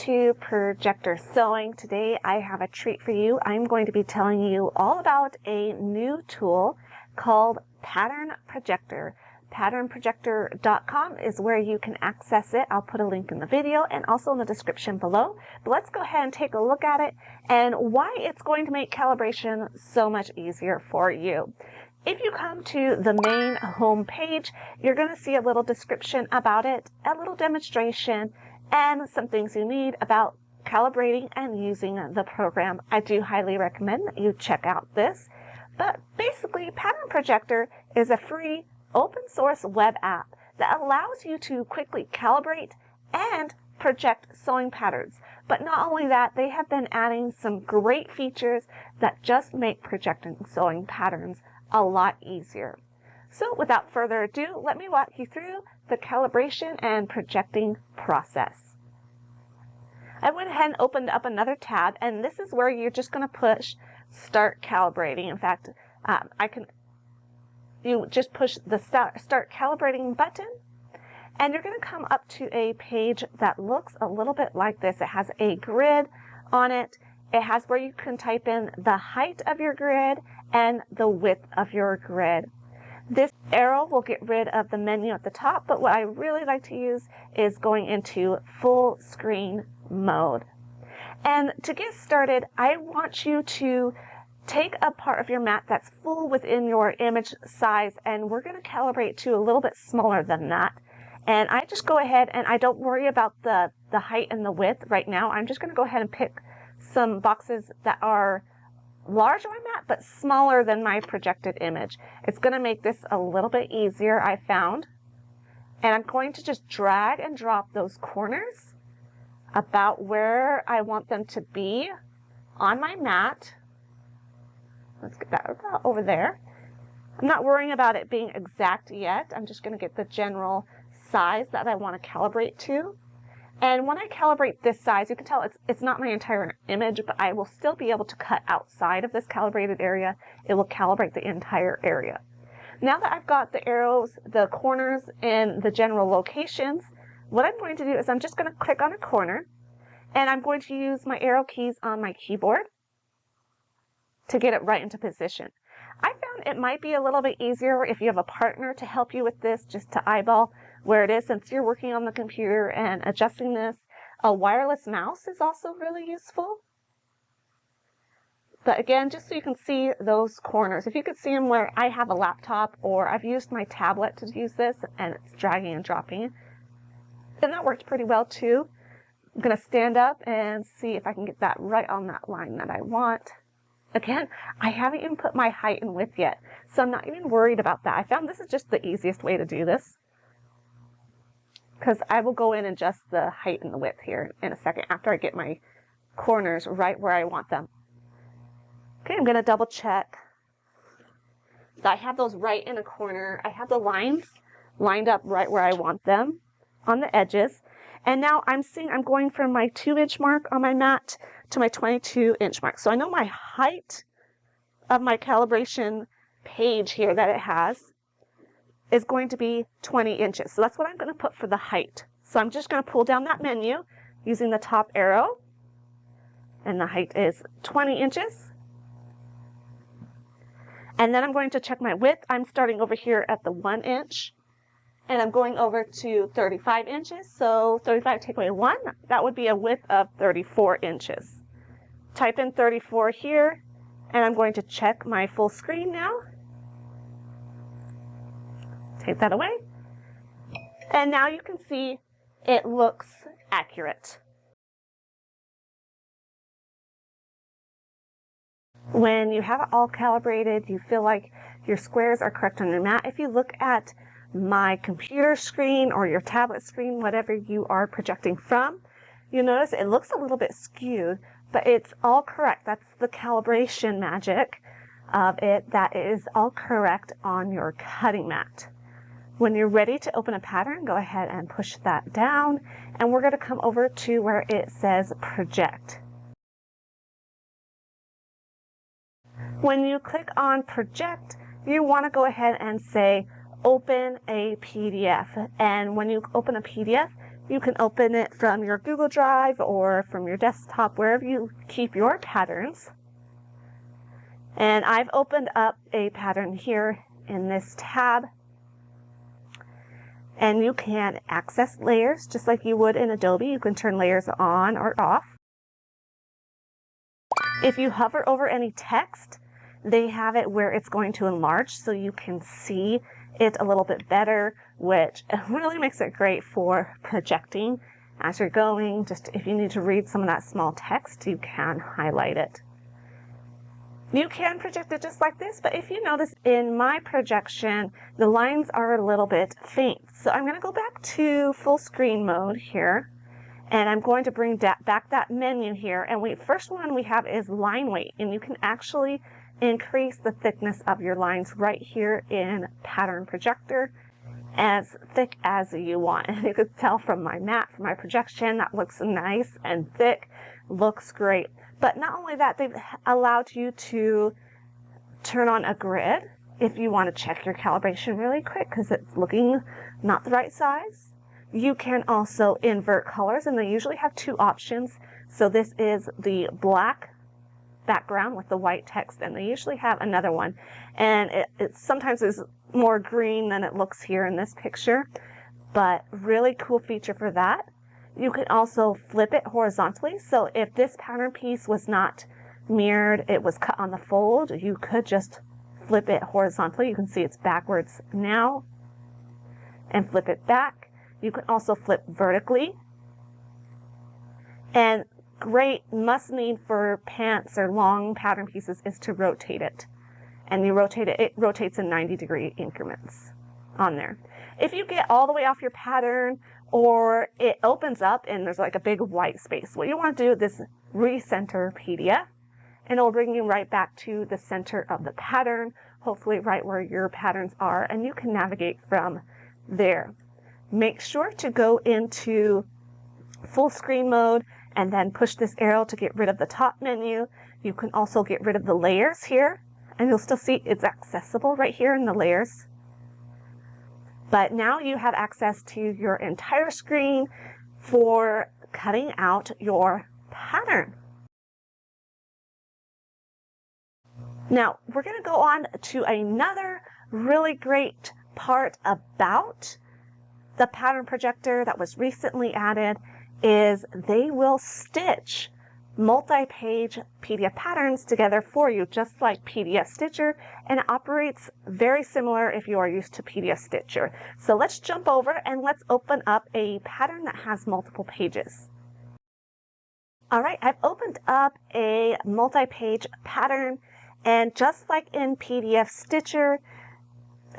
to Projector Sewing. Today I have a treat for you. I'm going to be telling you all about a new tool called Pattern Projector. PatternProjector.com is where you can access it. I'll put a link in the video and also in the description below. But let's go ahead and take a look at it and why it's going to make calibration so much easier for you. If you come to the main home page, you're going to see a little description about it, a little demonstration, and some things you need about calibrating and using the program. I do highly recommend that you check out this. But basically, Pattern Projector is a free open source web app that allows you to quickly calibrate and project sewing patterns. But not only that, they have been adding some great features that just make projecting sewing patterns a lot easier. So without further ado, let me walk you through the calibration and projecting process. I went ahead and opened up another tab, and this is where you're just going to push Start Calibrating. In fact, you just push the Start Calibrating button, and you're going to come up to a page that looks a little bit like this. It has a grid on it. It has where you can type in the height of your grid and the width of your grid. This arrow will get rid of the menu at the top, but what I really like to use is going into full screen mode. And to get started, I want you to take a part of your mat that's full within your image size, and we're going to calibrate to a little bit smaller than that. And I just go ahead and I don't worry about the height and the width right now. I'm just going to go ahead and pick some boxes that are large on my mat but smaller than my projected image. It's going to make this a little bit easier, I found. And I'm going to just drag and drop those corners about where I want them to be on my mat. Let's get that about over there. I'm not worrying about it being exact yet. I'm just going to get the general size that I want to calibrate to. And when I calibrate this size, you can tell it's not my entire image, but I will still be able to cut outside of this calibrated area. It will calibrate the entire area. Now that I've got the arrows, the corners, and the general locations, what I'm going to do is I'm just going to click on a corner, and I'm going to use my arrow keys on my keyboard to get it right into position. I found it might be a little bit easier if you have a partner to help you with this, just to eyeball where it is. Since you're working on the computer and adjusting this, a wireless mouse is also really useful. But again, just so you can see those corners, if you could see them where I have a laptop or I've used my tablet to use this and it's dragging and dropping, then that worked pretty well too. I'm going to stand up and see if I can get that right on that line that I want. Again, I haven't even put my height and width yet, so I'm not even worried about that. I found this is just the easiest way to do this, because I will go in and adjust the height and the width here in a second after I get my corners right where I want them. Okay, I'm going to double check that I have those right in a corner. I have the lines lined up right where I want them on the edges. And now I'm going from my 2-inch mark on my mat to my 22-inch mark. So I know my height of my calibration page here that it has is going to be 20 inches. So that's what I'm going to put for the height. So I'm just going to pull down that menu using the top arrow. And the height is 20 inches. And then I'm going to check my width. I'm starting over here at the 1 inch. And I'm going over to 35 inches. So 35 take away 1. That would be a width of 34 inches. Type in 34 here. And I'm going to check my full screen now. Take that away. And now you can see it looks accurate. When you have it all calibrated, you feel like your squares are correct on your mat. If you look at my computer screen or your tablet screen, whatever you are projecting from, you'll notice it looks a little bit skewed, but it's all correct. That's the calibration magic of it, that it is all correct on your cutting mat. When you're ready to open a pattern, go ahead and push that down, and we're going to come over to where it says Project. When you click on Project, you want to go ahead and say Open a PDF. And when you open a PDF, You can open it from your Google Drive or from your desktop, wherever you keep your patterns. And I've opened up a pattern here in this tab. And you can access layers just like you would in Adobe. You can turn layers on or off. If you hover over any text, they have it where it's going to enlarge so you can see it a little bit better, which really makes it great for projecting as you're going. Just if you need to read some of that small text, you can highlight it. You can project it just like this, but if you notice in my projection, the lines are a little bit faint. So I'm going to go back to full screen mode here, and I'm going to bring back that menu here. And first one we have is line weight, and you can actually increase the thickness of your lines right here in Pattern Projector as thick as you want. And you can tell from my mat, from my projection, that looks nice and thick, looks great. But not only that, they've allowed you to turn on a grid if you want to check your calibration really quick because it's looking not the right size. You can also invert colors, and they usually have two options. So this is the black background with the white text, and they usually have another one. And it sometimes is more green than it looks here in this picture, but really cool feature for that. You can also flip it horizontally. So if this pattern piece was not mirrored, it was cut on the fold, you could just flip it horizontally. You can see it's backwards now and flip it back. You can also flip vertically. And great must need for pants or long pattern pieces is to rotate it. And you rotate it, it rotates in 90-degree increments on there. If you get all the way off your pattern or it opens up and there's like a big white space, what you want to do is recenter PDF, and it'll bring you right back to the center of the pattern, hopefully right where your patterns are, and you can navigate from there. Make sure to go into full screen mode and then push this arrow to get rid of the top menu. You can also get rid of the layers here, and you'll still see it's accessible right here in the layers. But now you have access to your entire screen for cutting out your pattern. Now, we're going to go on to another really great part about the Pattern Projector that was recently added, is they will stitch multi-page PDF patterns together for you, just like PDF Stitcher, and it operates very similar if you are used to PDF Stitcher. So let's jump over and let's open up a pattern that has multiple pages. All right, I've opened up a multi-page pattern, and just like in PDF Stitcher,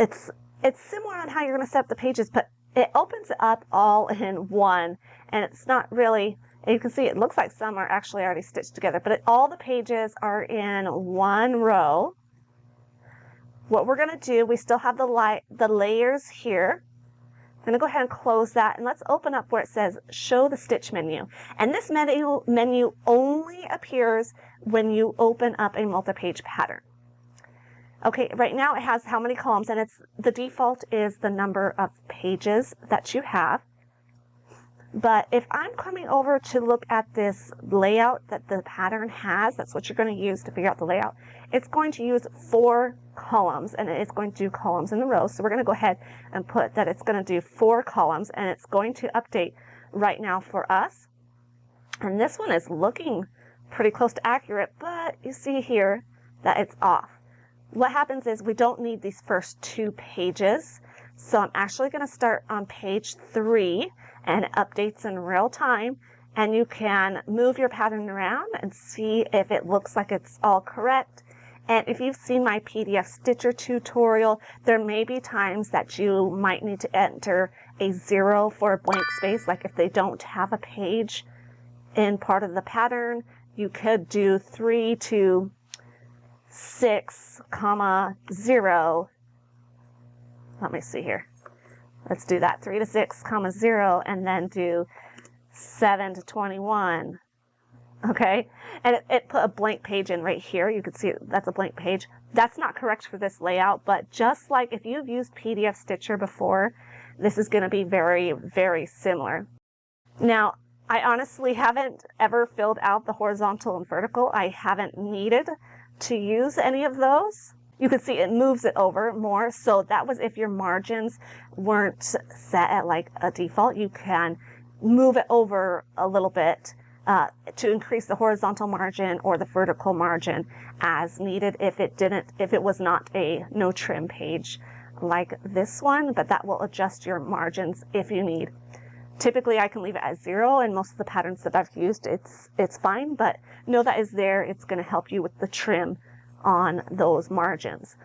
it's similar on how you're going to set up the pages, but it opens it up all in one, and it's not really. And you can see it looks like some are actually already stitched together, but all the pages are in one row. What we're going to do, we still have the layers here. I'm going to go ahead and close that, and let's open up where it says Show the Stitch menu. And this menu only appears when you open up a multi-page pattern. Okay, right now it has how many columns, and the default is the number of pages that you have. But if I'm coming over to look at this layout that the pattern has, that's what you're going to use to figure out the layout. It's going to use 4 columns, and it's going to do columns in the row. So we're going to go ahead and put that it's going to do 4 columns, and it's going to update right now for us. And this one is looking pretty close to accurate, but you see here that it's off. What happens is we don't need these first 2 pages. So I'm actually going to start on page 3, and it updates in real time, and you can move your pattern around and see if it looks like it's all correct. And if you've seen my PDF Stitcher tutorial, there may be times that you might need to enter a 0 for a blank space, like if they don't have a page in part of the pattern, you could do 3 to 6, 0. Let me see here. Let's do that. 3 to 6, 0, and then do 7 to 21. Okay, and it put a blank page in right here. You can see that's a blank page. That's not correct for this layout, but just like if you've used PDF Stitcher before, this is going to be very, very similar. Now, I honestly haven't ever filled out the horizontal and vertical. I haven't needed to use any of those. You can see it moves it over more. So that was if your margins weren't set at like a default. You can move it over a little bit to increase the horizontal margin or the vertical margin as needed if it was not a no trim page like this one, but that will adjust your margins if you need. Typically I can leave it at 0, and most of the patterns that I've used, it's fine, but know that is there. It's going to help you with the trim on those margins.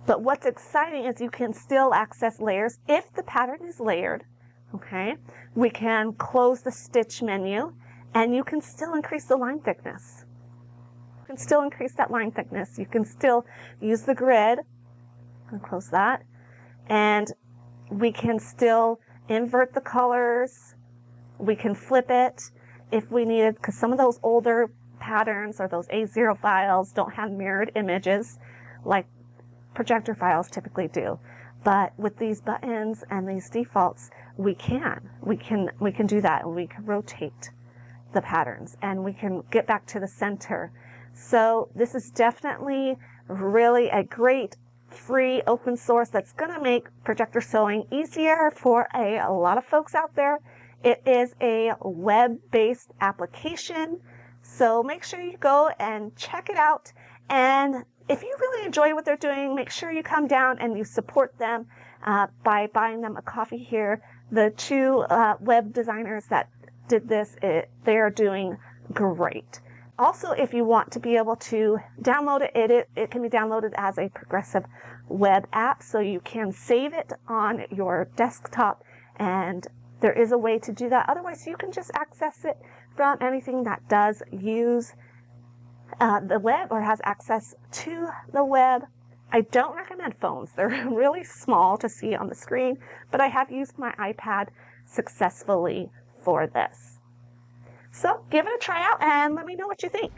But what's exciting is you can still access layers if the pattern is layered. Okay, we can close the stitch menu, and you can still increase the line thickness. You can still increase that line thickness. You can still use the grid. I'll close that. And we can still invert the colors. We can flip it if we needed, because some of those older patterns or those A0 files don't have mirrored images like projector files typically do. But with these buttons and these defaults, we can do that, and we can rotate the patterns, and we can get back to the center. So this is definitely really a great free open source that's going to make projector sewing easier for a lot of folks out there. It is a web-based application, so make sure you go and check it out. And if you really enjoy what they're doing, make sure you come down and you support them by buying them a coffee here. The two web designers that did this, they are doing great. Also, if you want to be able to download it, it can be downloaded as a progressive web app, so you can save it on your desktop, and there is a way to do that. Otherwise, you can just access it from anything that does use the web or has access to the web. I don't recommend phones. They're really small to see on the screen, but I have used my iPad successfully for this. So give it a try out and let me know what you think.